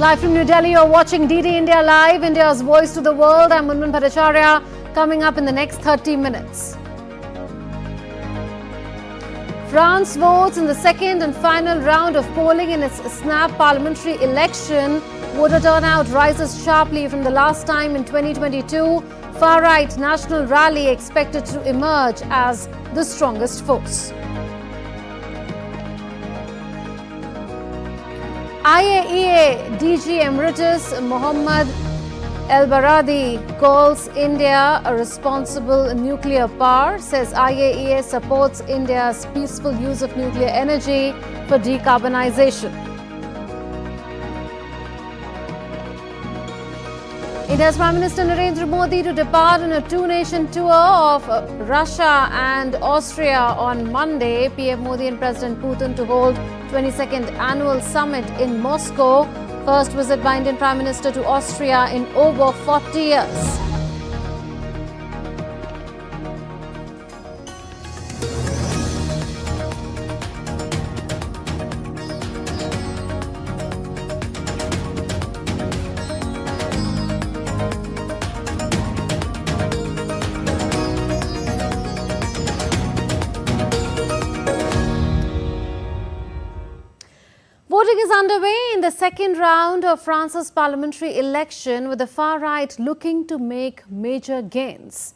Live from New Delhi, you're watching DD India Live, India's voice to the world. I'm Munman Bhattacharya. Coming up in the next 30 minutes. France votes in the second and final round of polling in its snap parliamentary election. Voter turnout rises sharply from the last time in 2022. Far-right national rally expected to emerge as the strongest force. IAEA DG Emeritus Mohammad El-Baradi calls India a responsible nuclear power, says IAEA supports India's peaceful use of nuclear energy for decarbonization. India's Prime Minister Narendra Modi to depart on a two-nation tour of Russia and Austria on Monday. PM Modi and President Putin to hold 22nd annual summit in Moscow. First visit by Indian Prime Minister to Austria in over 40 years. Voting is underway in the second round of France's parliamentary election, with the far right looking to make major gains.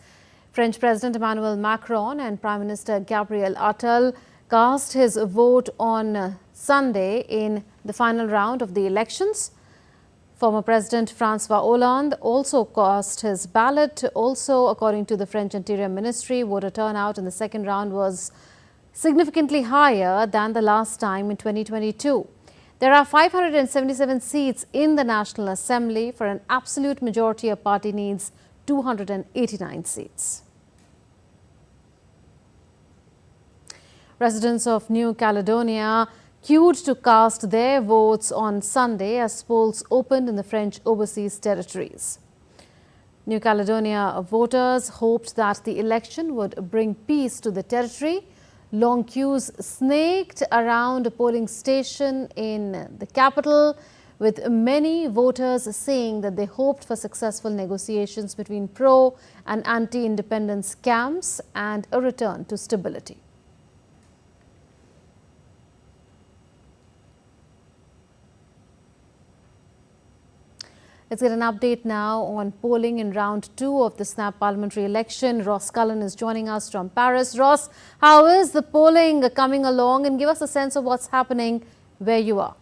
French President Emmanuel Macron and Prime Minister Gabriel Attal cast his vote on Sunday in the final round of the elections. Former President François Hollande also cast his ballot. Also, according to the French Interior Ministry, voter turnout in the second round was significantly higher than the last time in 2022. There are 577 seats in the National Assembly. For an absolute majority, a party needs 289 seats. Residents of New Caledonia queued to cast their votes on Sunday as polls opened in the French overseas territories. New Caledonia voters hoped that the election would bring peace to the territory. Long queues snaked around a polling station in the capital, with many voters saying that they hoped for successful negotiations between pro and anti-independence camps and a return to stability. Let's get an update now on polling in round 2 of the snap parliamentary election. Ross Cullen is joining us from Paris. Ross, how is the polling coming along, and give us a sense of what's happening where you are?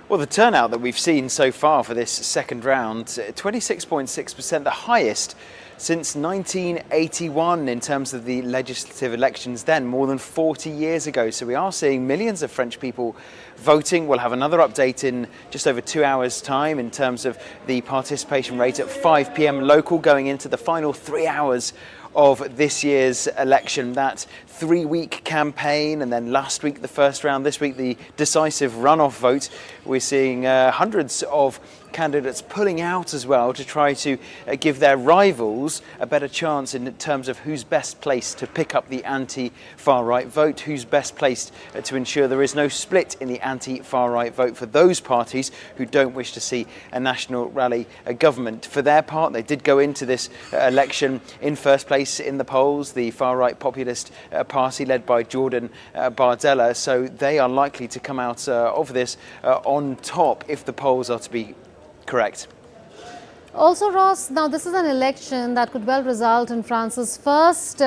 Well, the turnout that we've seen so far for this second round, 26.6%, the highest since 1981 in terms of the legislative elections then, more than 40 years ago. So we are seeing millions of French people voting. We'll have another update in just over 2 hours' time in terms of the participation rate at 5 p.m. local, going into the final 3 hours of this year's election. That 3-week campaign, and then last week the first round, this week the decisive runoff vote. We're seeing hundreds of candidates pulling out as well to try to give their rivals a better chance in terms of who's best placed to pick up the anti-far right vote, who's best placed to ensure there is no split in the anti-far right vote for those parties who don't wish to see a national rally government. For their part, they did go into this election in first place in the polls, the far right populist party led by Jordan Bardella, so they are likely to come out of this on top if the polls are to be correct. Also, Ross, now this is an election that could well result in France's first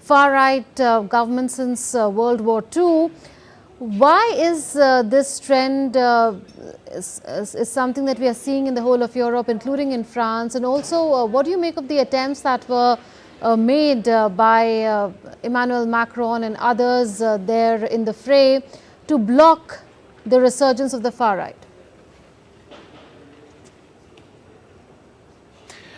far-right government since World War II. Why is this trend is something that we are seeing in the whole of Europe, including in France? And also, what do you make of the attempts that were made by Emmanuel Macron and others there in the fray to block the resurgence of the far-right?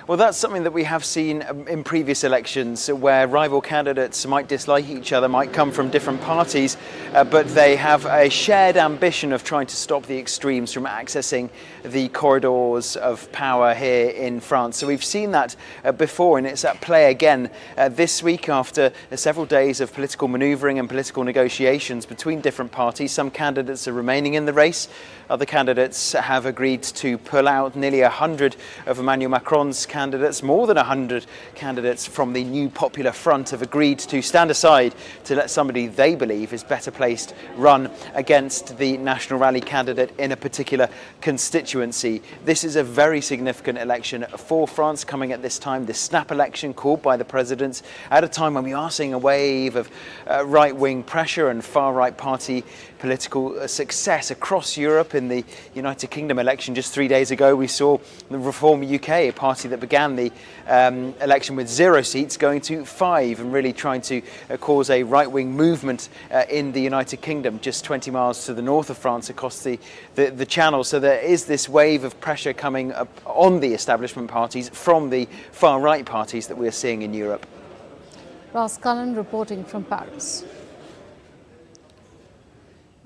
Well, that's something that we have seen in previous elections where rival candidates might dislike each other, might come from different parties, but they have a shared ambition of trying to stop the extremes from accessing the corridors of power here in France. So we've seen that before, and it's at play again this week after several days of political manoeuvring and political negotiations between different parties. Some candidates are remaining in the race. Other candidates have agreed to pull out. Nearly 100 of Emmanuel Macron's candidates, more than 100 candidates from the New Popular Front have agreed to stand aside to let somebody they believe is better placed run against the National Rally candidate in a particular constituency. This is a very significant election for France coming at this time, this snap election called by the president at a time when we are seeing a wave of right-wing pressure and far-right party political success across Europe. In the United Kingdom election just 3 days ago, we saw the Reform UK, a party that began the election with 0 seats, going to 5 and really trying to cause a right-wing movement in the United Kingdom, just 20 miles to the north of France across the Channel. So there is this wave of pressure coming up on the establishment parties from the far-right parties that we're seeing in Europe. Ross Cullen reporting from Paris.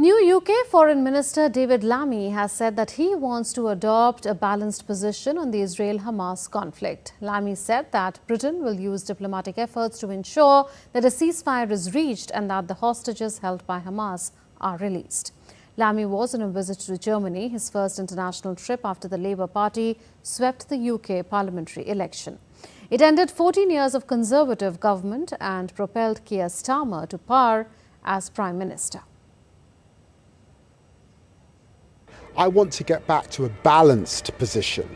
New UK Foreign Minister David Lammy has said that he wants to adopt a balanced position on the Israel-Hamas conflict. Lammy said that Britain will use diplomatic efforts to ensure that a ceasefire is reached and that the hostages held by Hamas are released. Lammy was on a visit to Germany, his first international trip after the Labour Party swept the UK parliamentary election. It ended 14 years of Conservative government and propelled Keir Starmer to power as Prime Minister. I want to get back to a balanced position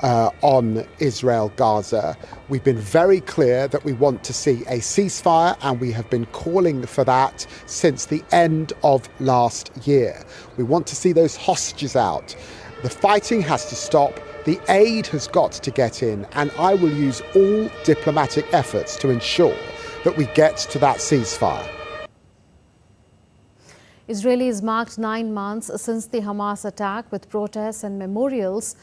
on Israel-Gaza. We've been very clear that we want to see a ceasefire, and we have been calling for that since the end of last year. We want to see those hostages out. The fighting has to stop. The aid has got to get in, and I will use all diplomatic efforts to ensure that we get to that ceasefire. Israelis marked 9 months since the Hamas attack with protests and memorials.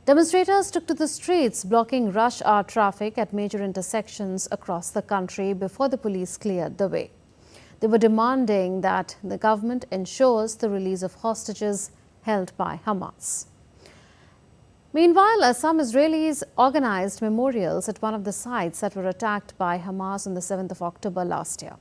Demonstrators took to the streets, blocking rush hour traffic at major intersections across the country before the police cleared the way. They were demanding that the government ensures the release of hostages held by Hamas. Meanwhile, some Israelis organized memorials at one of the sites that were attacked by Hamas on the 7th of October last year.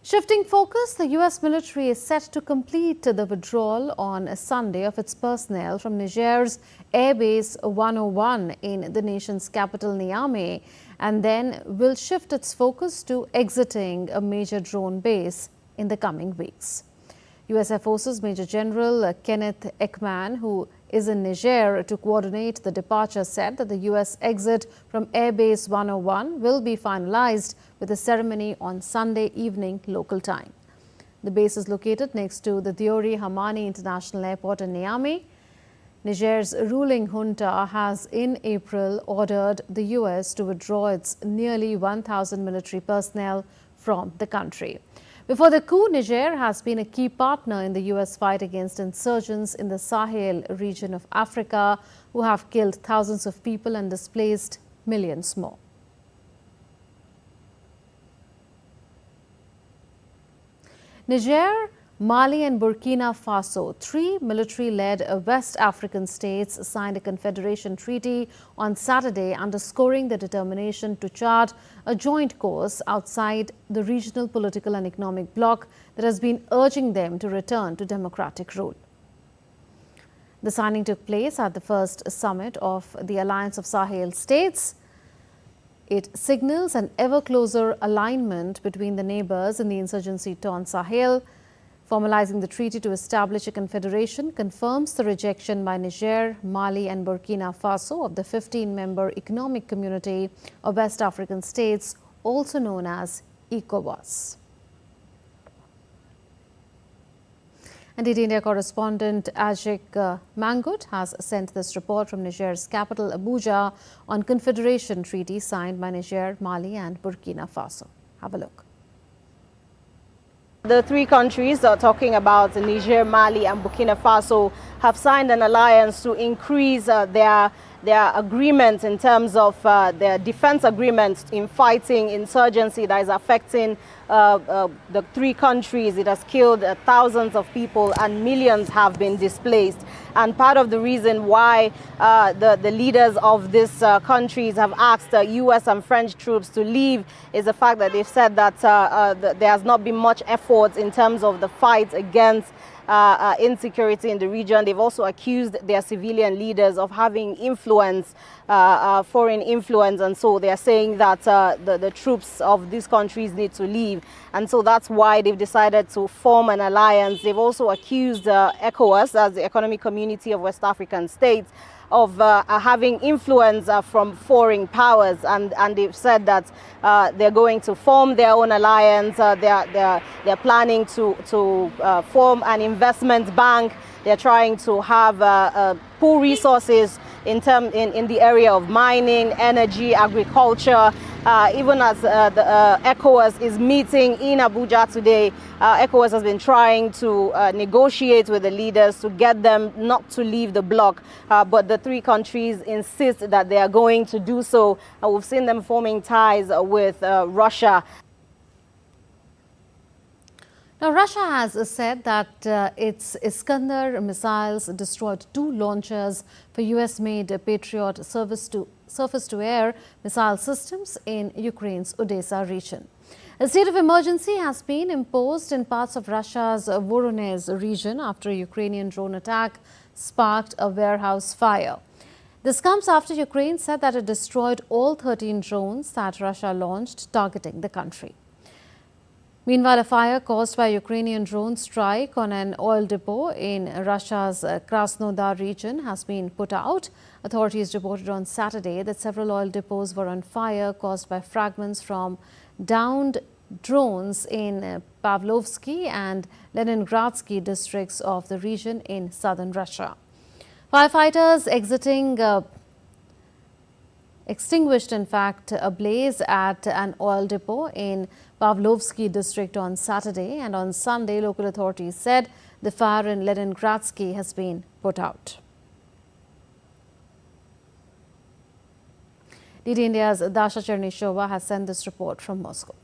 Shifting focus, the U.S. military is set to complete the withdrawal on a Sunday of its personnel from Niger's Air Base 101 in the nation's capital, Niamey, and then will shift its focus to exiting a major drone base in the coming weeks. U.S. Air Forces Major General Kenneth Ekman, who is in Niger to coordinate the departure, said that the U.S. exit from Air Base 101 will be finalized with a ceremony on Sunday evening local time. The base is located next to the Diori Hamani International Airport in Niamey. Niger's ruling junta has in April ordered the U.S. to withdraw its nearly 1,000 military personnel from the country. Before the coup, Niger has been a key partner in the U.S. fight against insurgents in the Sahel region of Africa, who have killed thousands of people and displaced millions more. Niger, Mali and Burkina Faso, 3 military-led West African states, signed a confederation treaty on Saturday, underscoring their determination to chart a joint course outside the regional political and economic bloc that has been urging them to return to democratic rule. The signing took place at the first summit of the Alliance of Sahel States. It signals an ever closer alignment between the neighbors in the insurgency-torn Sahel. Formalizing the treaty to establish a confederation confirms the rejection by Niger, Mali and Burkina Faso of the 15-member Economic Community of West African States, also known as ECOWAS. And India correspondent Ajik Mangut has sent this report from Niger's capital Abuja on confederation treaty signed by Niger, Mali and Burkina Faso. Have a look. The three countries talking about Niger, Mali and Burkina Faso have signed an alliance to increase their agreement in terms of their defense agreements in fighting insurgency that is affecting the three countries. It has killed thousands of people and millions have been displaced. And part of the reason why the leaders of these countries have asked US and French troops to leave is the fact that they've said that there has not been much effort in terms of the fight against insecurity in the region. They've also accused their civilian leaders of having influence, foreign influence, and so they're saying that the troops of these countries need to leave. And so that's why they've decided to form an alliance. They've also accused ECOWAS, as the Economic Community of West African States, of having influence from foreign powers, and they've said that they're going to form their own alliance. They're planning to form an investment bank. They're trying to have pool resources in the area of mining, energy, agriculture. Even as the ECOWAS is meeting in Abuja today, ECOWAS has been trying to negotiate with the leaders to get them not to leave the bloc, but the three countries insist that they are going to do so. We've seen them forming ties with Russia. Now, Russia has said that its Iskander missiles destroyed 2 launchers for US-made Patriot surface-to-air missile systems in Ukraine's Odessa region. A state of emergency has been imposed in parts of Russia's Voronezh region after a Ukrainian drone attack sparked a warehouse fire. This comes after Ukraine said that it destroyed all 13 drones that Russia launched targeting the country. Meanwhile, a fire caused by a Ukrainian drone strike on an oil depot in Russia's Krasnodar region has been put out. Authorities reported on Saturday that several oil depots were on fire caused by fragments from downed drones in Pavlovsky and Leningradsky districts of the region in southern Russia. Firefighters extinguished, in fact, a blaze at an oil depot in Pavlovsky district on Saturday, and on Sunday, local authorities said the fire in Leningradsky has been put out. DD India's Dasha Chernishova has sent this report from Moscow.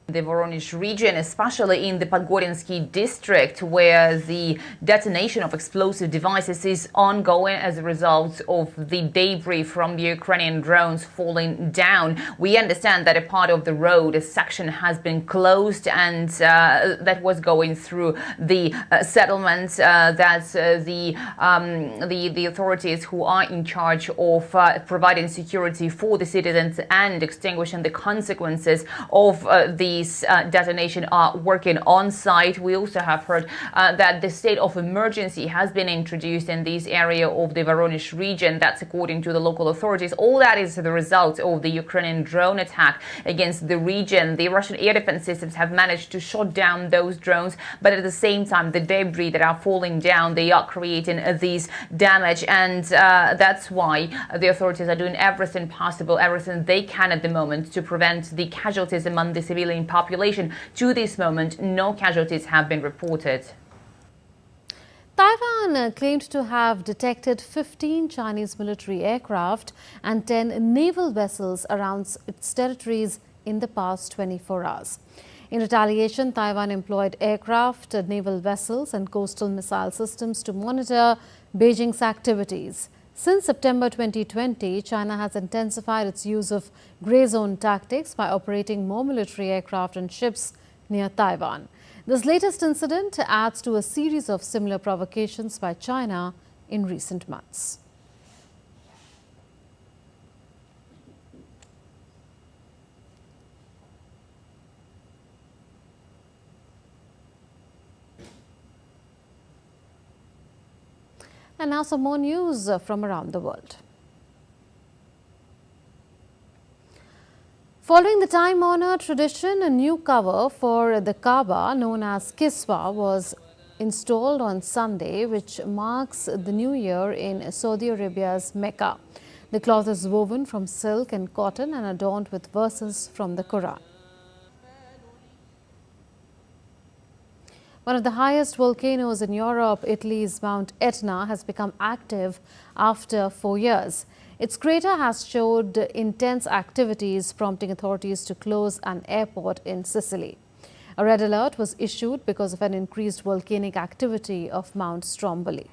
The Voronezh region, especially in the Podgorinsky district, where the detonation of explosive devices is ongoing as a result of the debris from the Ukrainian drones falling down. We understand that a part of the road, a section, has been closed, and that was going through the settlement. The authorities who are in charge of providing security for the citizens and extinguishing the consequences of these detonation are working on site. We also have heard that the state of emergency has been introduced in this area of the Voronezh region. That's according to the local authorities. All that is the result of the Ukrainian drone attack against the region. The Russian air defense systems have managed to shoot down those drones, but at the same time, the debris that are falling down, they are creating this damage, and that's why the authorities are doing everything possible, everything they can at the moment to prevent the casualties among the civilian population. To this moment, no casualties have been reported. Taiwan claimed to have detected 15 Chinese military aircraft and 10 naval vessels around its territories in the past 24 hours. In retaliation, Taiwan employed aircraft, naval vessels and coastal missile systems to monitor Beijing's activities. Since September 2020, China has intensified its use of grey zone tactics by operating more military aircraft and ships near Taiwan. This latest incident adds to a series of similar provocations by China in recent months. And now some more news from around the world. Following the time-honored tradition, a new cover for the Kaaba known as Kiswa was installed on Sunday, which marks the new year in Saudi Arabia's Mecca. The cloth is woven from silk and cotton and adorned with verses from the Quran. One of the highest volcanoes in Europe, Italy's Mount Etna, has become active after 4 years. Its crater has showed intense activities, prompting authorities to close an airport in Sicily. A red alert was issued because of an increased volcanic activity of Mount Stromboli.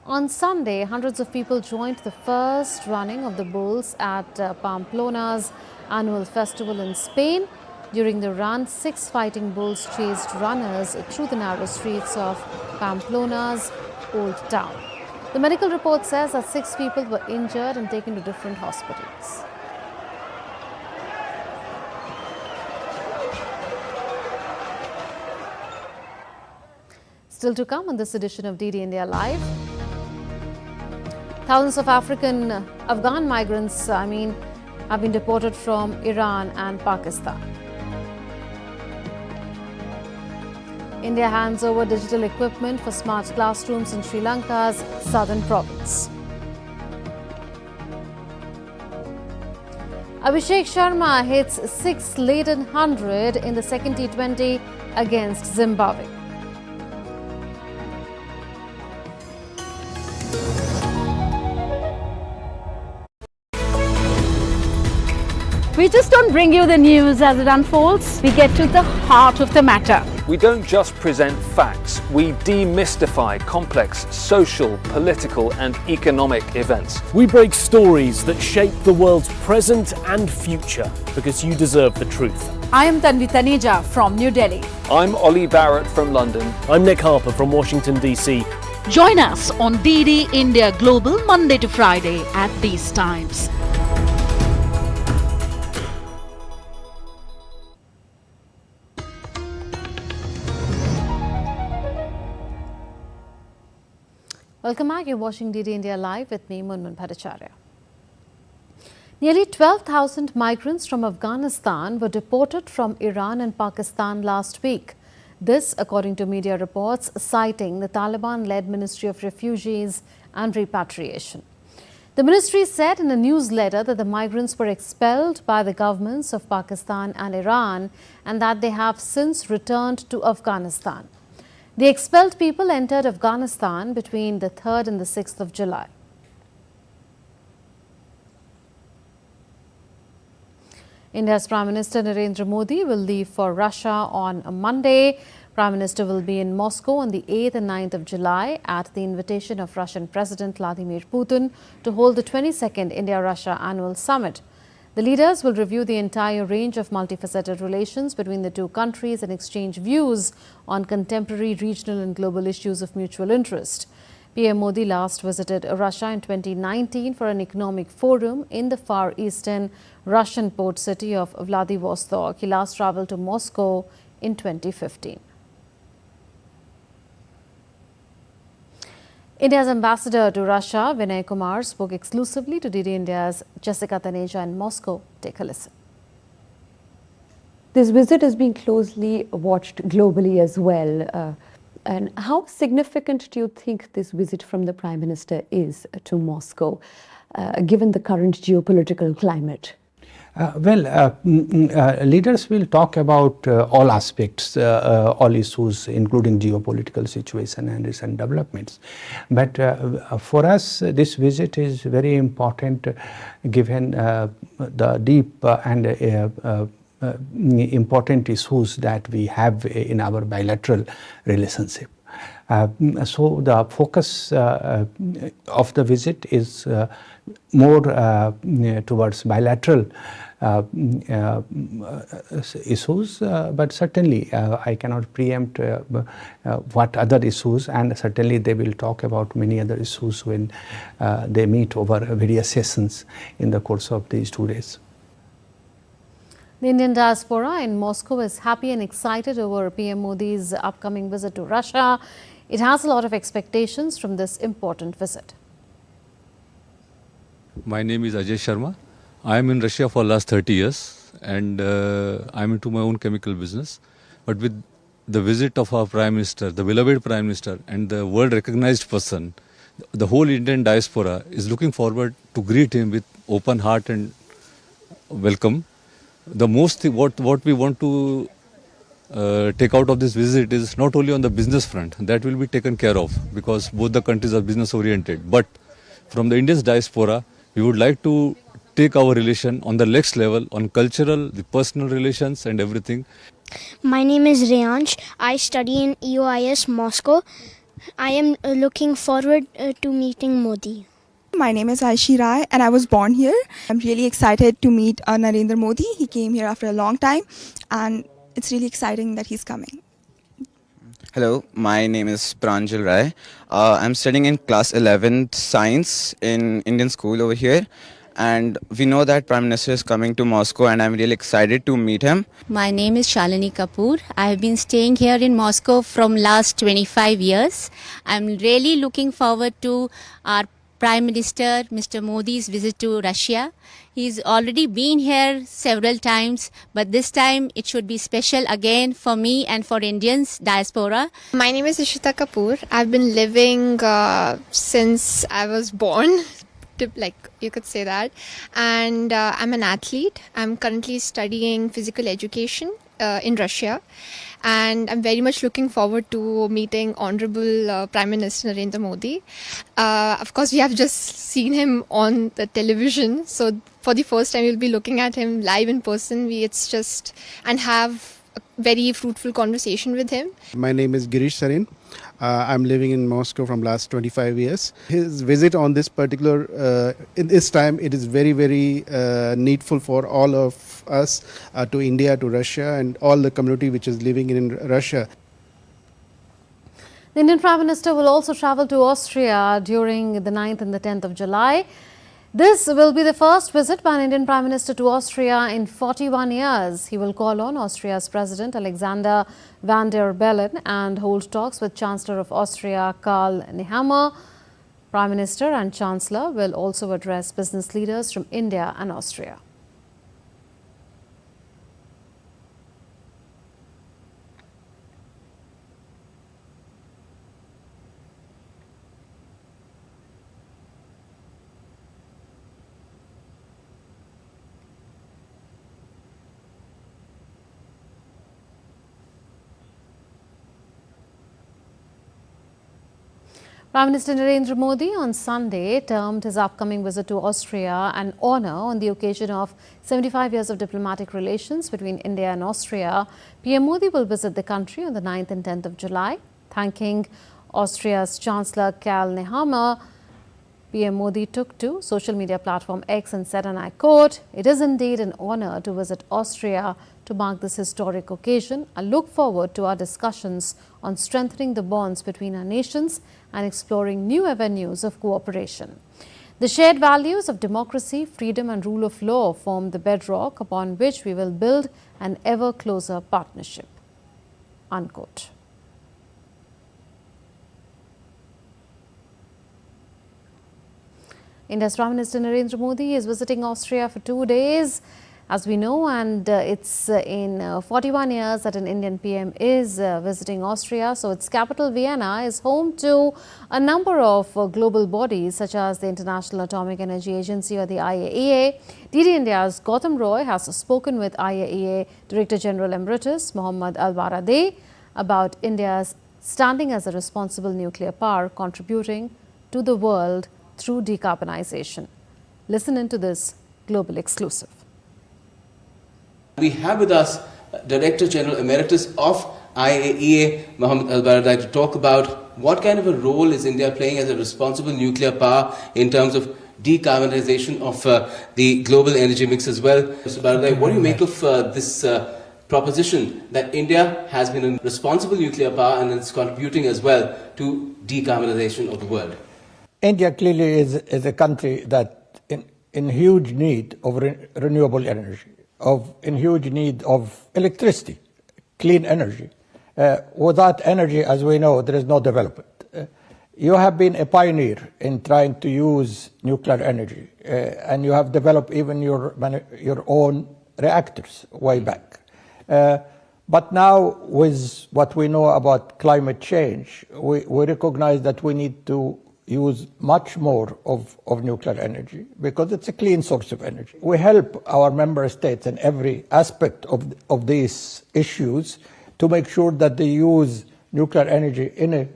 On Sunday, hundreds of people joined the first running of the bulls at Pamplona's annual festival in Spain. During the run, 6 fighting bulls chased runners through the narrow streets of Pamplona's old town. The medical report says that 6 people were injured and taken to different hospitals. Still to come on this edition of DD India Live. Thousands of Afghan migrants, have been deported from Iran and Pakistan. India hands over digital equipment for smart classrooms in Sri Lanka's southern province. Abhishek Sharma hits 6 laden 100 in the second T20 against Zimbabwe. We just don't bring you the news as it unfolds. We get to the heart of the matter. We don't just present facts, we demystify complex social, political and economic events. We break stories that shape the world's present and future because you deserve the truth. I am Tanvi Taneja from New Delhi. I'm Ollie Barrett from London. I'm Nick Harper from Washington, D.C. Join us on DD India Global Monday to Friday at these times. Welcome back. You're watching DD India Live with me, Munmun Bhattacharya. Nearly 12,000 migrants from Afghanistan were deported from Iran and Pakistan last week. This, according to media reports, citing the Taliban-led Ministry of Refugees and Repatriation. The ministry said in a newsletter that the migrants were expelled by the governments of Pakistan and Iran and that they have since returned to Afghanistan. The expelled people entered Afghanistan between the 3rd and the 6th of July. India's Prime Minister Narendra Modi will leave for Russia on Monday. Prime Minister will be in Moscow on the 8th and 9th of July at the invitation of Russian President Vladimir Putin to hold the 22nd India-Russia Annual Summit. The leaders will review the entire range of multifaceted relations between the two countries and exchange views on contemporary regional and global issues of mutual interest. PM Modi last visited Russia in 2019 for an economic forum in the far eastern Russian port city of Vladivostok. He last travelled to Moscow in 2015. India's ambassador to Russia, Vinay Kumar, spoke exclusively to DD India's Jessica Taneja in Moscow. Take a listen. This visit is being closely watched globally as well. And how significant do you think this visit from the Prime Minister is to Moscow, given the current geopolitical climate? Leaders will talk about all aspects, all issues, including geopolitical situation and recent developments. But for us, this visit is very important, given the deep and important issues that we have in our bilateral relationship. So the focus of the visit is more towards bilateral issues, but certainly I cannot preempt what other issues, and certainly they will talk about many other issues when they meet over various sessions in the course of these 2 days. The Indian diaspora in Moscow is happy and excited over PM Modi's upcoming visit to Russia. It has a lot of expectations from this important visit. My name is Ajay Sharma. I am in Russia for last 30 years and I am into my own chemical business. But with the visit of our Prime Minister, the beloved Prime Minister and the world recognized person, the whole Indian diaspora is looking forward to greet him with open heart and welcome. the most thing, what we want to take out of this visit is not only on the business front, that will be taken care of because both the countries are business oriented, but from the India's diaspora, we would like to take our relation on the next level on cultural, the personal relations and everything. My name is Reyansh. I study in EOIS Moscow. I am looking forward to meeting Modi. My name is Aishi Rai and I was born here. I'm really excited to meet Narendra Modi. He came here after a long time and it's really exciting that he's coming. Hello, my name is Pranjal Rai. I'm studying in class 11th science in Indian school over here. And we know that Prime Minister is coming to Moscow and I'm really excited to meet him. My name is Shalini Kapoor. I have been staying here in Moscow from last 25 years. I'm really looking forward to our Prime Minister, Mr. Modi's visit to Russia. He's already been here several times, but this time it should be special again for me and for Indians diaspora. My name is Ishita Kapoor. I've been living since I was born. Like you could say that, and I'm an athlete. I'm currently studying physical education in Russia, and I'm very much looking forward to meeting Honorable Prime Minister Narendra Modi. Of course, we have just seen him on the television, so for the first time we'll be looking at him live in person. And have a very fruitful conversation with him. My name is Girish Sarin. I'm living in Moscow from last 25 years. His visit on this particular, in this time, it is very, very needful for all of us to India, to Russia and all the community which is living in Russia. The Indian Prime Minister will also travel to Austria during the 9th and the 10th of July. This will be the first visit by an Indian Prime Minister to Austria in 41 years. He will call on Austria's President Alexander Van der Bellen and hold talks with Chancellor of Austria Karl Nehammer. Prime Minister and Chancellor will also address business leaders from India and Austria. Prime Minister Narendra Modi on Sunday termed his upcoming visit to Austria an honour on the occasion of 75 years of diplomatic relations between India and Austria. PM Modi will visit the country on the 9th and 10th of July. Thanking Austria's Chancellor Karl Nehammer, PM Modi took to social media platform X and said, and I quote, "It is indeed an honour to visit Austria to mark this historic occasion. I look forward to our discussions on strengthening the bonds between our nations and exploring new avenues of cooperation. The shared values of democracy, freedom and rule of law form the bedrock upon which we will build an ever closer partnership." Unquote. India's Prime Minister Narendra Modi is visiting Austria for 2 days, as we know, and it's in 41 years that an Indian PM is visiting Austria. So its capital, Vienna, is home to a number of global bodies such as the International Atomic Energy Agency or the IAEA. DD India's Gautam Roy has spoken with IAEA Director General Emeritus Mohammad Al-Baradei about India's standing as a responsible nuclear power contributing to the world through decarbonization. Listen into this global exclusive. We have with us Director General Emeritus of IAEA, Mohammad Al-Baradei, to talk about what kind of a role is India playing as a responsible nuclear power in terms of decarbonization of the global energy mix as well. Mr. Baradei, what do you make of this proposition that India has been a responsible nuclear power and is contributing as well to decarbonization of the world? India clearly is a country that in huge need of renewable energy, in huge need of electricity, clean energy. Without energy, as we know, there is no development. You have been a pioneer in trying to use nuclear energy, and you have developed even your own reactors way back. But now, with what we know about climate change, we recognize that we need to use much more of nuclear energy because it's a clean source of energy. We help our member states in every aspect of these issues to make sure that they use nuclear energy in a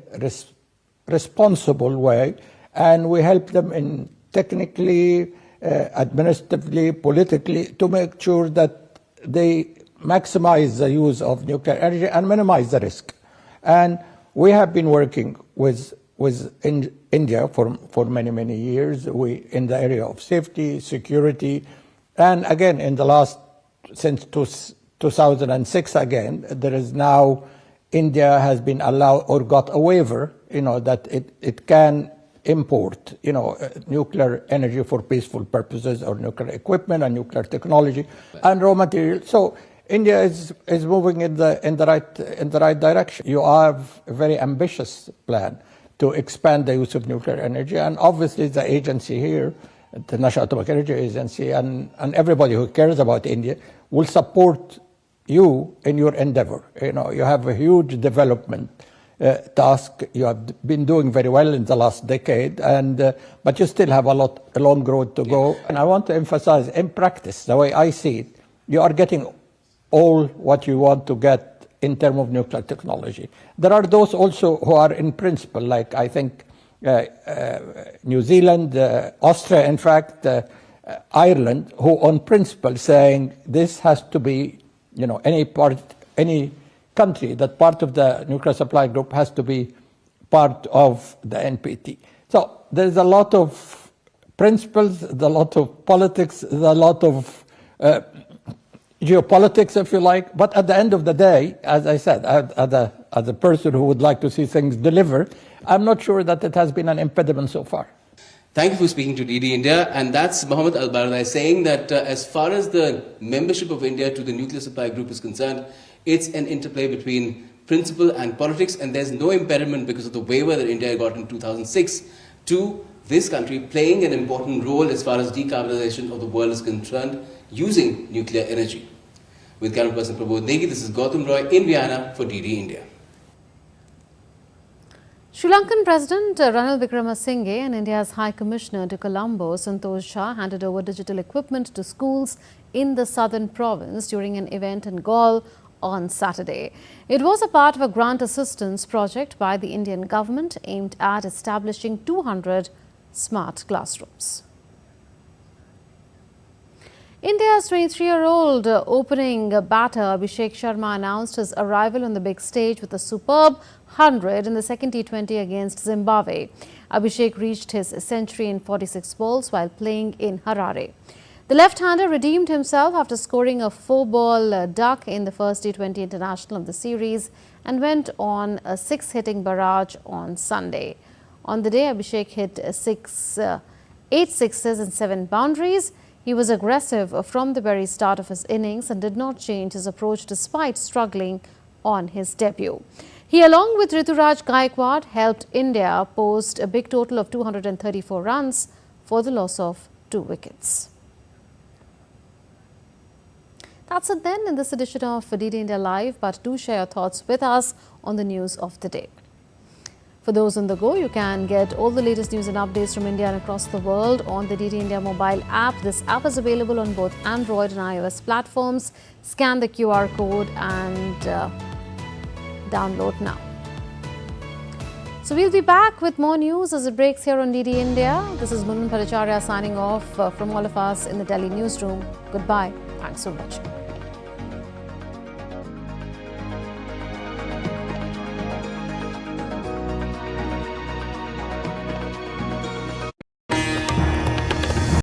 responsible way, and we help them in technically, administratively, politically, to make sure that they maximize the use of nuclear energy and minimize the risk. And we have been working with India for many years. In the area of safety, security, and again in the last, since 2006 again, there is now, India has been allowed or got a waiver, that it can import, nuclear energy for peaceful purposes, or nuclear equipment and nuclear technology and raw materials. So India is moving in the right direction. You have a very ambitious plan to expand the use of nuclear energy, and obviously the agency here, the National Atomic Energy Agency, and everybody who cares about India will support you in your endeavor. You have a huge development task. You have been doing very well in the last decade, but you still have a long road to go. And I want to emphasize, in practice, the way I see it, you are getting all what you want to get in terms of nuclear technology. There are those also who are in principle, like I think New Zealand, Austria, in fact, Ireland, who on principle saying this has to be, any country that part of the nuclear supply group has to be part of the NPT. So there's a lot of principles, a lot of politics, a lot of geopolitics, if you like. But at the end of the day, as I said, as a person who would like to see things deliver, I'm not sure that it has been an impediment so far. Thank you for speaking to DD India. And that's Mohammed Al-Baradei saying that as far as the membership of India to the nuclear supply group is concerned, it's an interplay between principle and politics, and there's no impediment because of the waiver that India got in 2006 to this country playing an important role as far as decarbonization of the world is concerned using nuclear energy. With camera person Prabodh Negi, this is Gautam Roy in Vienna for DD India. Sri Lankan President Ranil Wickremesinghe and India's High Commissioner to Colombo, Santosh Shah, handed over digital equipment to schools in the southern province during an event in Galle on Saturday. It was a part of a grant assistance project by the Indian government aimed at establishing 200 smart classrooms. India's 23-year-old opening batter Abhishek Sharma announced his arrival on the big stage with a superb 100 in the second T20 against Zimbabwe. Abhishek reached his century in 46 balls while playing in Harare. The left-hander redeemed himself after scoring a 4-ball duck in the first T20 international of the series and went on a 6-hitting barrage on Sunday. On the day, Abhishek hit 8 sixes and 7 boundaries. He was aggressive from the very start of his innings and did not change his approach despite struggling on his debut. He, along with Rituraj Gaikwad, helped India post a big total of 234 runs for the loss of 2 wickets. That's it then in this edition of DD India Live, but do share your thoughts with us on the news of the day. For those on the go, you can get all the latest news and updates from India and across the world on the DD India mobile app. This app is available on both Android and iOS platforms. Scan the QR code and download now. So we'll be back with more news as it breaks here on DD India. This is Munun Paracharya signing off from all of us in the Delhi newsroom. Goodbye. Thanks for watching.